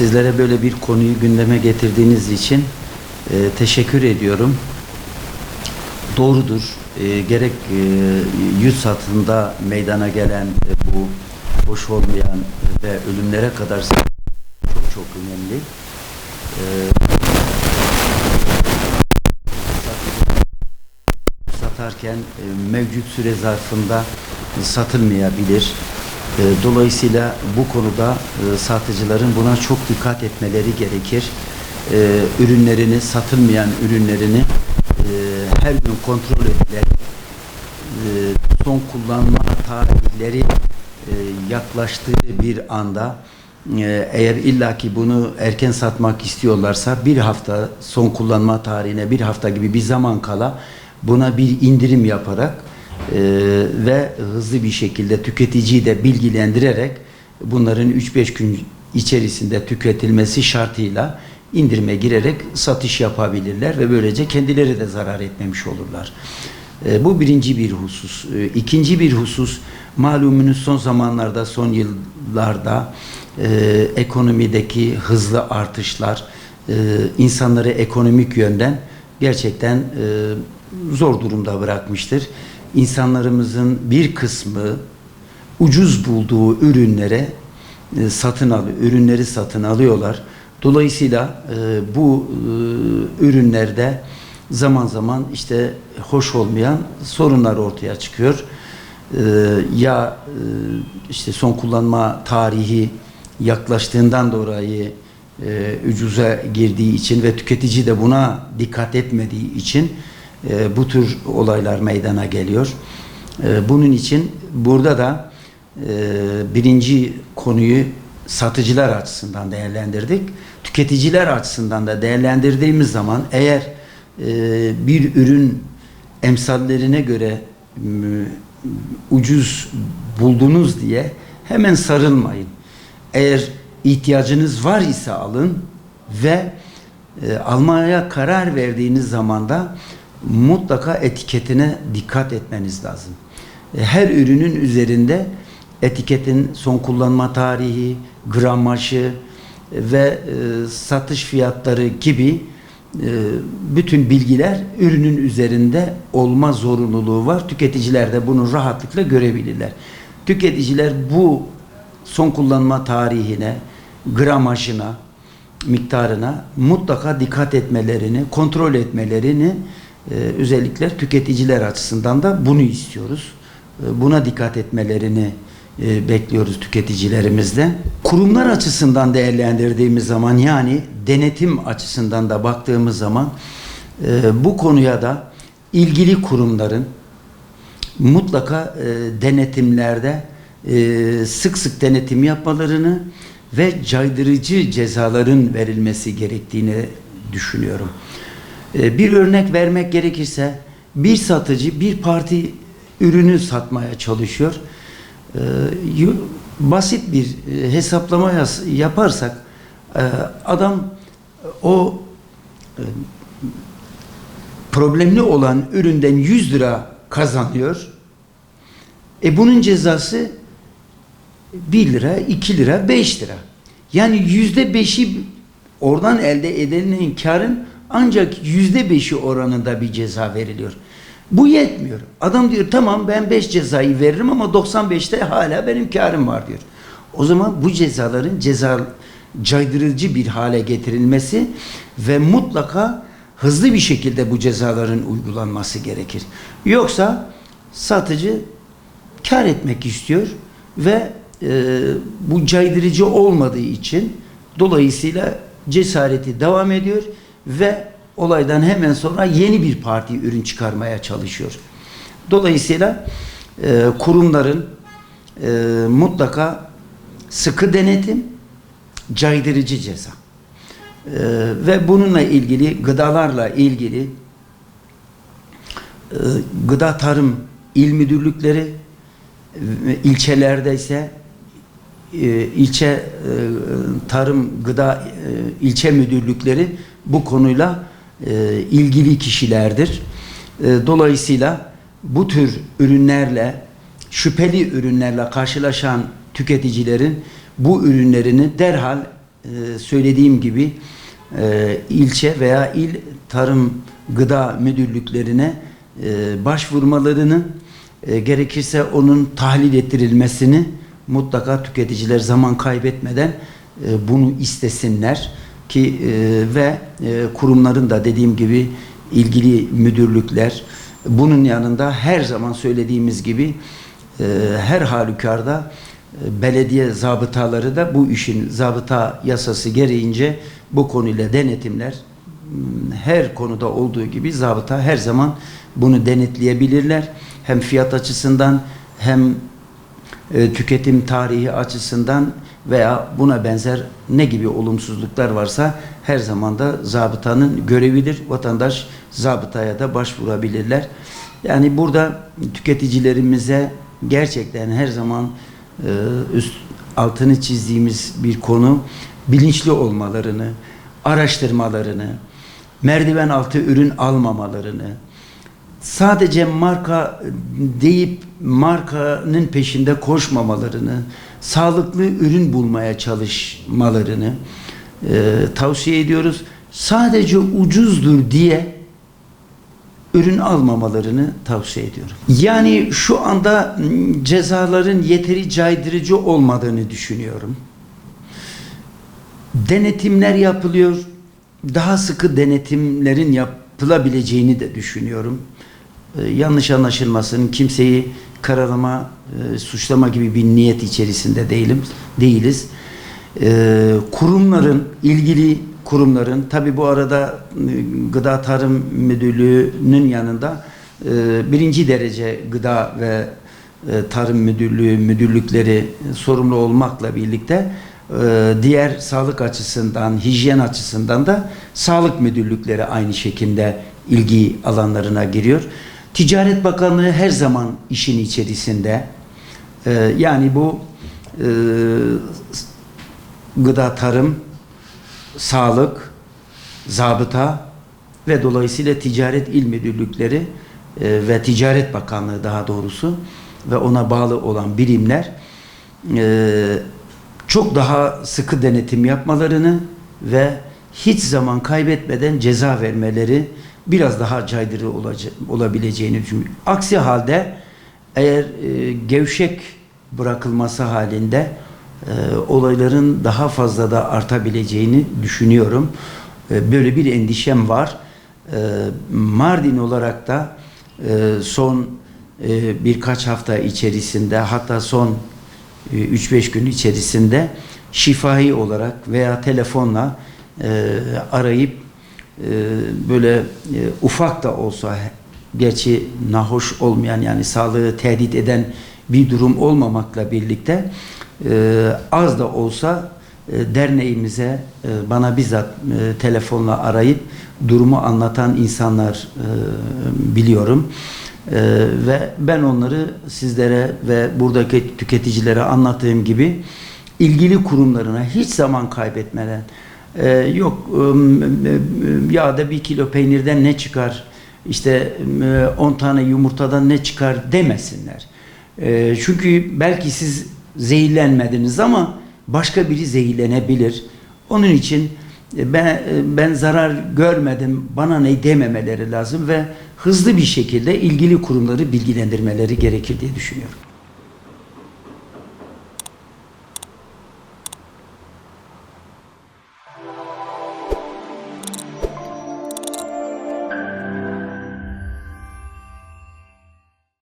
Sizlere böyle bir konuyu gündeme getirdiğiniz için teşekkür ediyorum. Doğrudur. Gerek yüz satında meydana gelen bu hoş olmayan ve ölümlere kadar çok önemli. Satarken mevcut süre zarfında satılmayabilir. Dolayısıyla bu konuda satıcıların buna çok dikkat etmeleri gerekir. Ürünlerini, satılmayan ürünlerini her gün kontrol edilerek son kullanma tarihleri yaklaştığı bir anda eğer illaki bunu erken satmak istiyorlarsa bir hafta son kullanma tarihine bir hafta gibi bir zaman kala buna bir indirim yaparak ve hızlı bir şekilde tüketiciyi de bilgilendirerek bunların 3-5 gün içerisinde tüketilmesi şartıyla indirime girerek satış yapabilirler ve böylece kendileri de zarar etmemiş olurlar. Bu birinci bir husus. İkinci bir husus, malumunuz son zamanlarda, son yıllarda ekonomideki hızlı artışlar insanları ekonomik yönden gerçekten zor durumda bırakmıştır. İnsanlarımızın bir kısmı ucuz bulduğu ürünleri satın alıyorlar. Dolayısıyla bu ürünlerde zaman zaman işte hoş olmayan sorunlar ortaya çıkıyor. İşte son kullanma tarihi yaklaştığından dolayı ucuza girdiği için ve tüketici de buna dikkat etmediği için bu tür olaylar meydana geliyor. Bunun için burada da birinci konuyu satıcılar açısından değerlendirdik. Tüketiciler açısından da değerlendirdiğimiz zaman eğer bir ürün emsallerine göre ucuz buldunuz diye hemen sarılmayın. Eğer ihtiyacınız var ise alın ve almaya karar verdiğiniz zaman da mutlaka etiketine dikkat etmeniz lazım. Her ürünün üzerinde etiketin son kullanma tarihi, gramajı ve satış fiyatları gibi bütün bilgiler ürünün üzerinde olma zorunluluğu var. Tüketiciler de bunu rahatlıkla görebilirler. Tüketiciler bu son kullanma tarihine, gramajına, miktarına mutlaka dikkat etmelerini, kontrol etmelerini özellikle tüketiciler açısından da bunu istiyoruz. Buna dikkat etmelerini bekliyoruz tüketicilerimizden. Kurumlar açısından değerlendirdiğimiz zaman, yani denetim açısından da baktığımız zaman bu konuya da ilgili kurumların mutlaka denetimlerde sık sık denetim yapmalarını ve caydırıcı cezaların verilmesi gerektiğini düşünüyorum. Bir örnek vermek gerekirse, bir satıcı bir parti ürünü satmaya çalışıyor. Basit bir hesaplama yaparsak adam o problemli olan üründen 100 lira kazanıyor. Bunun cezası 1 lira, 2 lira, 5 lira. Yani %5'i oradan elde edilen karın ancak %5'i oranında bir ceza veriliyor. Bu yetmiyor. Adam diyor tamam ben 5 cezayı veririm ama 95'te hala benim karım var diyor. O zaman bu cezaların caydırıcı bir hale getirilmesi ve mutlaka hızlı bir şekilde bu cezaların uygulanması gerekir. Yoksa satıcı kar etmek istiyor ve bu caydırıcı olmadığı için dolayısıyla cesareti devam ediyor ve olaydan hemen sonra yeni bir parti ürün çıkarmaya çalışıyor. Dolayısıyla kurumların mutlaka sıkı denetim, caydırıcı ceza ve bununla ilgili gıdalarla ilgili gıda tarım il müdürlükleri, ilçelerde ise ilçe tarım gıda ilçe müdürlükleri bu konuyla ilgili kişilerdir. Dolayısıyla bu tür ürünlerle, şüpheli ürünlerle karşılaşan tüketicilerin bu ürünlerini derhal söylediğim gibi ilçe veya il tarım gıda müdürlüklerine başvurmalarını, gerekirse onun tahlil ettirilmesini mutlaka tüketiciler zaman kaybetmeden bunu istesinler ki ve kurumların da dediğim gibi ilgili müdürlükler bunun yanında her zaman söylediğimiz gibi her halükarda belediye zabıtaları da bu işin zabıta yasası gereğince bu konuyla denetimler her konuda olduğu gibi zabıta her zaman bunu denetleyebilirler. Hem fiyat açısından hem tüketim tarihi açısından veya buna benzer ne gibi olumsuzluklar varsa her zaman da zabıtanın görevidir. Vatandaş zabıtaya da başvurabilirler. Yani burada tüketicilerimize gerçekten her zaman altını çizdiğimiz bir konu, bilinçli olmalarını, araştırmalarını, merdiven altı ürün almamalarını, sadece marka deyip markanın peşinde koşmamalarını, sağlıklı ürün bulmaya çalışmalarını tavsiye ediyoruz. Sadece ucuzdur diye ürün almamalarını tavsiye ediyorum. Yani şu anda cezaların yeteri caydırıcı olmadığını düşünüyorum. Denetimler yapılıyor. Daha sıkı denetimlerin yapılabileceğini de düşünüyorum. Yanlış anlaşılmasın, kimseyi karalama, suçlama gibi bir niyet içerisinde değiliz. Kurumların, ilgili kurumların, tabi bu arada Gıda Tarım Müdürlüğü'nün yanında birinci derece gıda ve tarım müdürlükleri sorumlu olmakla birlikte diğer sağlık açısından, hijyen açısından da sağlık müdürlükleri aynı şekilde ilgi alanlarına giriyor. Ticaret Bakanlığı her zaman işin içerisinde. Yani bu gıda, tarım, sağlık, zabıta ve dolayısıyla ticaret il müdürlükleri ve Ticaret Bakanlığı daha doğrusu ve ona bağlı olan birimler çok daha sıkı denetim yapmalarını ve hiç zaman kaybetmeden ceza vermeleri biraz daha caydırıcı olabileceğini düşünüyorum. Aksi halde eğer gevşek bırakılması halinde olayların daha fazla da artabileceğini düşünüyorum. Böyle bir endişem var. Mardin olarak da son birkaç hafta içerisinde, hatta son 3-5 gün içerisinde şifahi olarak veya telefonla arayıp böyle ufak da olsa, gerçi nahoş olmayan, yani sağlığı tehdit eden bir durum olmamakla birlikte az da olsa derneğimize bana bizzat telefonla arayıp durumu anlatan insanlar biliyorum. Ve ben onları sizlere ve buradaki tüketicilere anlattığım gibi ilgili kurumlarına hiç zaman kaybetmeden yok yağda 1 kilo peynirden ne çıkar, işte 10 tane yumurtadan ne çıkar demesinler. Çünkü belki siz zehirlenmediniz ama başka biri zehirlenebilir. Onun için ben zarar görmedim, bana ne dememeleri lazım ve hızlı bir şekilde ilgili kurumları bilgilendirmeleri gerekir diye düşünüyorum.